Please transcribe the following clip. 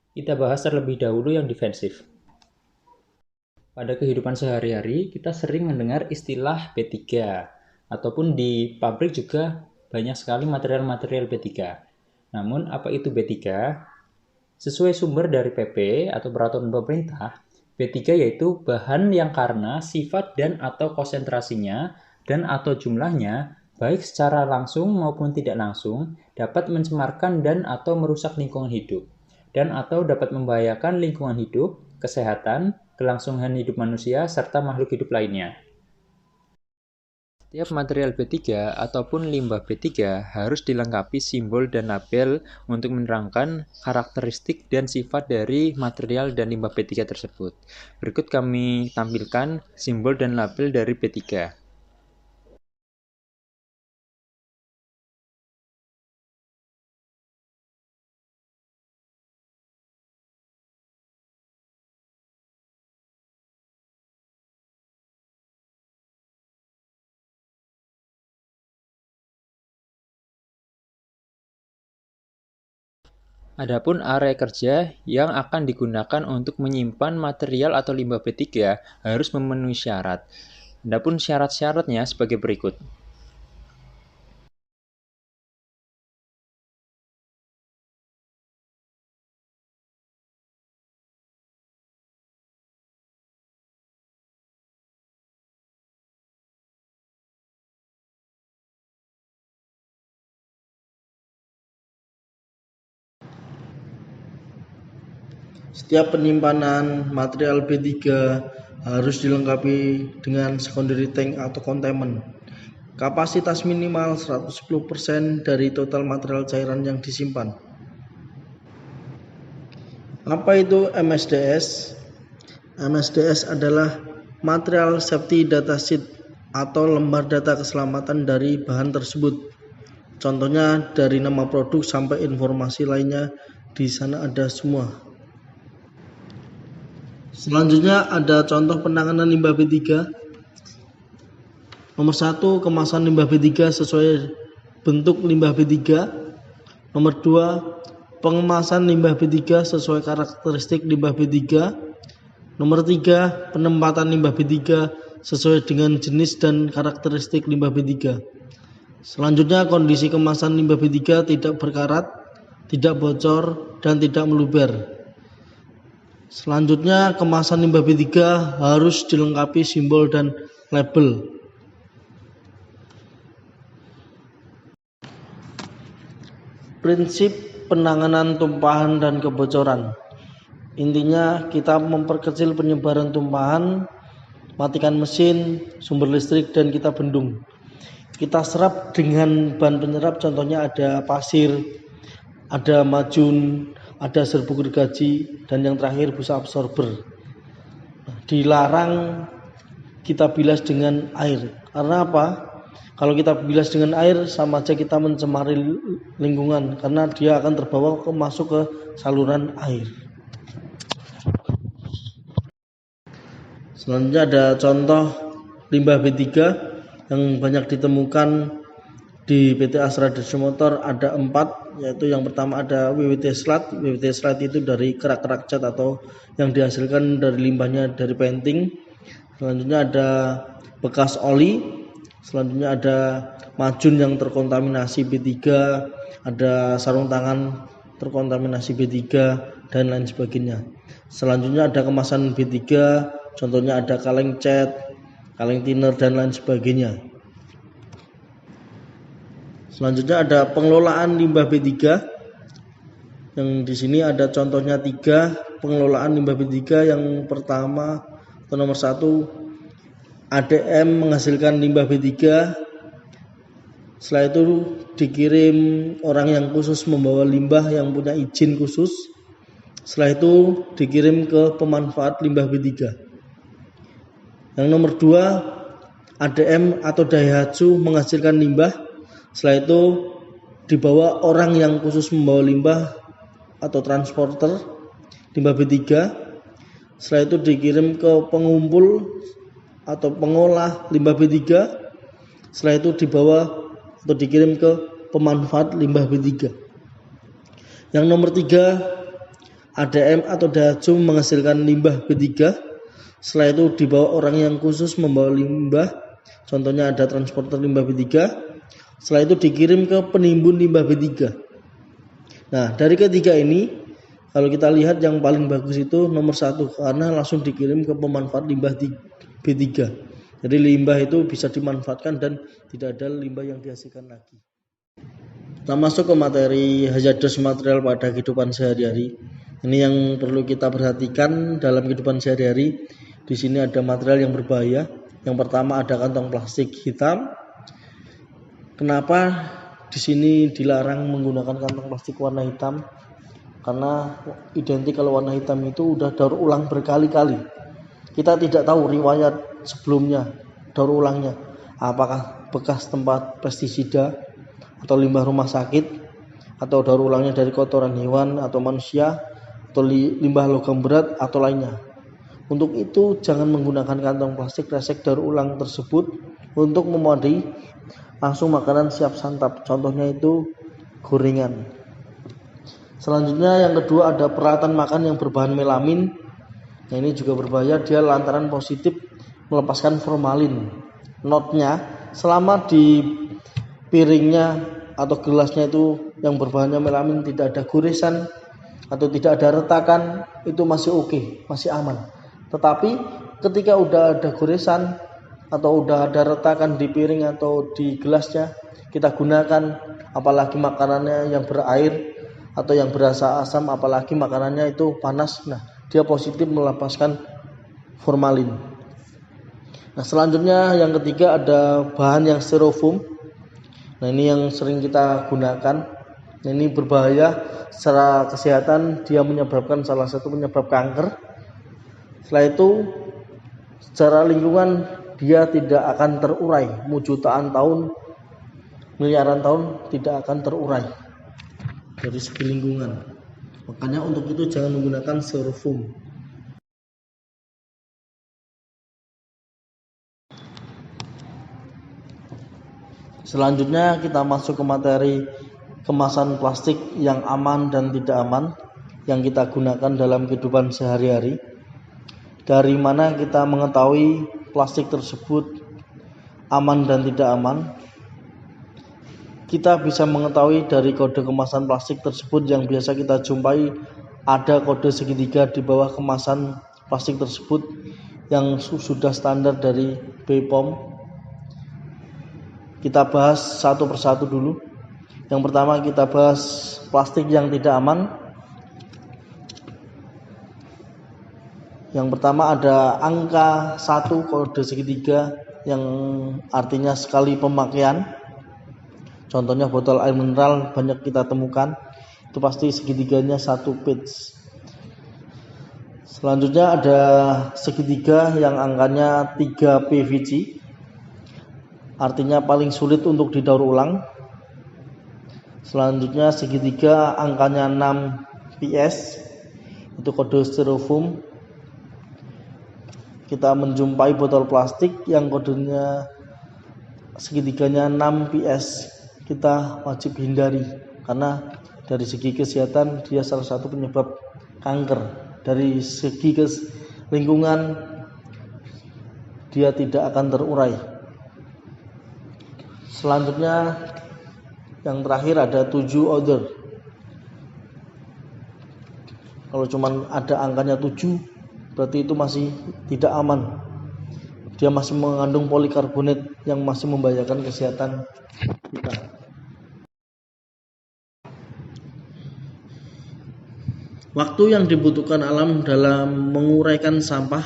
Kita bahas terlebih dahulu yang defensif. Pada kehidupan sehari-hari, kita sering mendengar istilah B3, ataupun di pabrik juga banyak sekali material-material B3. Namun, apa itu B3? Sesuai sumber dari PP atau peraturan pemerintah, B3 yaitu bahan yang karena sifat dan atau konsentrasinya dan atau jumlahnya baik secara langsung maupun tidak langsung dapat mencemarkan dan atau merusak lingkungan hidup dan atau dapat membahayakan lingkungan hidup, kesehatan, kelangsungan hidup manusia serta makhluk hidup lainnya. Setiap material B3 ataupun limbah B3 harus dilengkapi simbol dan label untuk menerangkan karakteristik dan sifat dari material dan limbah B3 tersebut. Berikut kami tampilkan simbol dan label dari B3. Adapun area kerja yang akan digunakan untuk menyimpan material atau limbah B3 harus memenuhi syarat. Adapun syarat-syaratnya sebagai berikut. Setiap penyimpanan material B3 harus dilengkapi dengan secondary tank atau containment. Kapasitas minimal 110% dari total material cairan yang disimpan. Apa itu MSDS? MSDS adalah Material Safety Data Sheet atau lembar data keselamatan dari bahan tersebut. Contohnya dari nama produk sampai informasi lainnya di sana ada semua. Selanjutnya ada contoh penanganan limbah B3. Nomor 1, kemasan limbah B3 sesuai bentuk limbah B3. Nomor 2, pengemasan limbah B3 sesuai karakteristik limbah B3. Nomor 3, penempatan limbah B3 sesuai dengan jenis dan karakteristik limbah B3. Selanjutnya kondisi kemasan limbah B3 tidak berkarat, tidak bocor, dan tidak meluber. Selanjutnya kemasan limbah B3 harus dilengkapi simbol dan label. Prinsip penanganan tumpahan dan kebocoran. Intinya kita memperkecil penyebaran tumpahan, matikan mesin, sumber listrik, dan kita bendung. Kita serap dengan bahan penyerap, contohnya ada pasir, ada majun, ada serbuk gergaji, dan yang terakhir busa absorber. Dilarang kita bilas dengan air. Karena apa? Kalau kita bilas dengan air sama aja kita mencemari lingkungan karena dia akan terbawa masuk ke saluran air. Selanjutnya ada contoh limbah B3 yang banyak ditemukan di PT Astra Desa Motor, ada 4, yaitu yang pertama ada WWT slat. WWT slat itu dari kerak-kerak cat atau yang dihasilkan dari limbahnya dari painting. Selanjutnya ada bekas oli. Selanjutnya ada majun yang terkontaminasi B3, ada sarung tangan terkontaminasi B3, dan lain sebagainya. Selanjutnya ada kemasan B3, contohnya ada kaleng cat, kaleng thinner, dan lain sebagainya. Selanjutnya ada pengelolaan limbah B3. Yang di sini ada contohnya 3 pengelolaan limbah B3. Yang pertama atau nomor 1, ADM menghasilkan limbah B3. Setelah itu dikirim orang yang khusus membawa limbah yang punya izin khusus. Setelah itu dikirim ke pemanfaat limbah B3. Yang nomor 2, ADM atau Daihatsu menghasilkan limbah. Setelah itu dibawa orang yang khusus membawa limbah atau transporter limbah B3. Setelah itu dikirim ke pengumpul atau pengolah limbah B3. Setelah itu dibawa atau dikirim ke pemanfaat limbah B3. Yang nomor 3, ADM atau diazum menghasilkan limbah B3. Setelah itu dibawa orang yang khusus membawa limbah. Contohnya ada transporter limbah B3. Setelah itu dikirim ke penimbun limbah B3. Nah, dari ketiga ini, kalau kita lihat yang paling bagus itu nomor 1, karena langsung dikirim ke pemanfaat limbah B3. Jadi limbah itu bisa dimanfaatkan dan tidak ada limbah yang dihasilkan lagi. Kita masuk ke materi hazardous material pada kehidupan sehari-hari. Ini yang perlu kita perhatikan dalam kehidupan sehari-hari. Di sini ada material yang berbahaya. Yang pertama ada kantong plastik hitam. Kenapa di sini dilarang menggunakan kantong plastik warna hitam? Karena identik kalau warna hitam itu udah daur ulang berkali-kali. Kita tidak tahu riwayat sebelumnya daur ulangnya, apakah bekas tempat pestisida atau limbah rumah sakit, atau daur ulangnya dari kotoran hewan atau manusia, atau limbah logam berat atau lainnya. Untuk itu jangan menggunakan kantong plastik resek daur ulang tersebut untuk memadai langsung makanan siap santap, contohnya itu gorengan. Selanjutnya yang kedua ada peralatan makan yang berbahan melamin. Nah, ini juga berbahaya, dia lantaran positif melepaskan formalin. Notnya, selama di piringnya atau gelasnya itu yang berbahannya melamin tidak ada goresan atau tidak ada retakan, itu masih oke, masih aman. Tetapi ketika udah ada goresan atau udah ada retakan di piring atau di gelasnya, kita gunakan, apalagi makanannya yang berair atau yang berasa asam, apalagi makanannya itu panas, nah dia positif melepaskan formalin. Nah, selanjutnya yang ketiga ada bahan yang styrofoam. Nah, ini yang sering kita gunakan. Nah, ini berbahaya secara kesehatan, dia menyebabkan salah satu penyebab kanker. Setelah itu secara lingkungan dia tidak akan terurai, mau jutaan tahun, miliaran tahun tidak akan terurai dari segi lingkungan. Makanya untuk itu jangan menggunakan styrofoam. Selanjutnya kita masuk ke materi kemasan plastik yang aman dan tidak aman yang kita gunakan dalam kehidupan sehari-hari. Dari mana kita mengetahui plastik tersebut aman dan tidak aman? Kita bisa mengetahui dari kode kemasan plastik tersebut yang biasa kita jumpai, ada kode segitiga di bawah kemasan plastik tersebut yang sudah standar dari BPOM. Kita bahas satu persatu dulu. Yang pertama kita bahas plastik yang tidak aman. Yang pertama ada angka 1 kode segitiga yang artinya sekali pemakaian. Contohnya botol air mineral banyak kita temukan, itu pasti segitiganya 1 pitch. Selanjutnya ada segitiga yang angkanya 3 PVC, artinya paling sulit untuk didaur ulang. Selanjutnya segitiga angkanya 6 PS, itu kode styrofoam. Kita menjumpai botol plastik yang kodenya segitiganya 6 PS, kita wajib hindari karena dari segi kesehatan dia salah satu penyebab kanker. Dari segi lingkungan dia tidak akan terurai. Selanjutnya yang terakhir ada 7 other. Kalau cuma ada angkanya 7 berarti itu masih tidak aman. Dia masih mengandung polikarbonat yang masih membahayakan kesehatan kita. Waktu yang dibutuhkan alam dalam menguraikan sampah